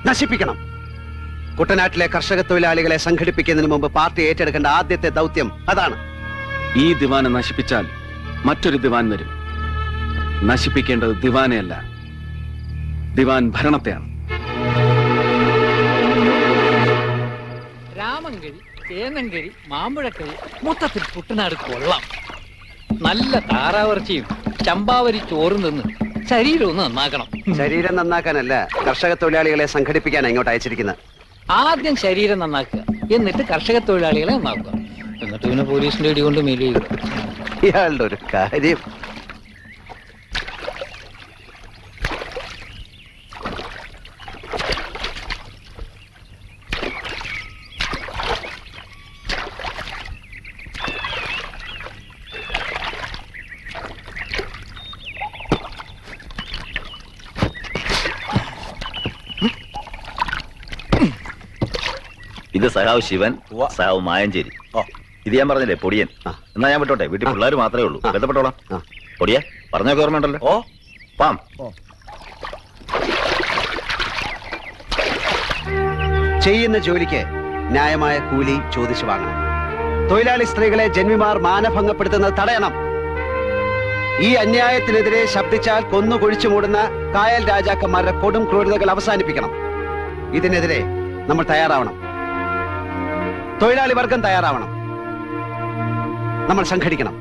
നശിപ്പിക്കണം. കുട്ടനാട്ടിലെ കർഷക തൊഴിലാളികളെ സംഘടിപ്പിക്കുന്നതിന് മുമ്പ് പാർട്ടി ഏറ്റെടുക്കേണ്ട ആദ്യത്തെ ദൗത്യം അതാണ്. ഈ ദിവാനെ നശിപ്പിച്ചാൽ മറ്റൊരു ദിവാൻ വരും. നശിപ്പിക്കേണ്ടത് ദിവാനെയല്ല, ദിവാൻ ഭരണത്തെയാണ്. രാമങ്കരി, ചേന്നങ്കരി, മാമ്പഴക്കരി, മൊത്തത്തിൽ കുട്ടനാട് കൊള്ളാം. നല്ല താറാവർച്ചയും ചമ്പാവരി ചോറും നിന്ന് ശരീരം ഒന്ന് നന്നാക്കണം. ശരീരം നന്നാക്കാനല്ല, കർഷക തൊഴിലാളികളെ സംഘടിപ്പിക്കാനാണ് ഇങ്ങോട്ട് അയച്ചിരിക്കുന്നത്. ആദ്യം ശരീരം നന്നാക്കുക, എന്നിട്ട് കർഷക തൊഴിലാളികളെ നന്നാക്കുക, എന്നിട്ട് പിന്നെ പോലീസിന്റെ ഇടി കൊണ്ട് മേലെ ഇയാളുടെ ഒരു കാര്യം. ഇത് സഹാവ് ശിവൻ, സഹാവ് മായഞ്ചേരി. ഇത് ഞാൻ പറഞ്ഞില്ലേ പൊടിയൻ. എന്നാ ഞാൻ വിട്ടോട്ടെ, വീട്ടിൽ പിള്ളേർ മാത്രമേ ഉള്ളൂ. ബന്ധപ്പെട്ടോളാം. പൊടിയാ പറഞ്ഞൊക്കെ ഓർമ്മയുണ്ടല്ലോ. ഓ പാം. ചെയ്യുന്ന ജോലിക്ക് ന്യായമായ കൂലി ചോദിച്ചു വാങ്ങണം. തൊഴിലാളി സ്ത്രീകളെ ജന്മിമാർ മാനഭംഗപ്പെടുത്തുന്നത് തടയണം. ഈ അന്യായത്തിനെതിരെ ശബ്ദിച്ചാൽ കൊന്നുകൊഴിച്ചു മൂടുന്ന കായൽ രാജാക്കന്മാരുടെ കൊടും ക്രൂരതകൾ അവസാനിപ്പിക്കണം. ഇതിനെതിരെ നമ്മൾ തയ്യാറാവണം. തൊഴിലാളി വർഗം തയ്യാറാവണം. നമ്മൾ സംഘടിക്കണം.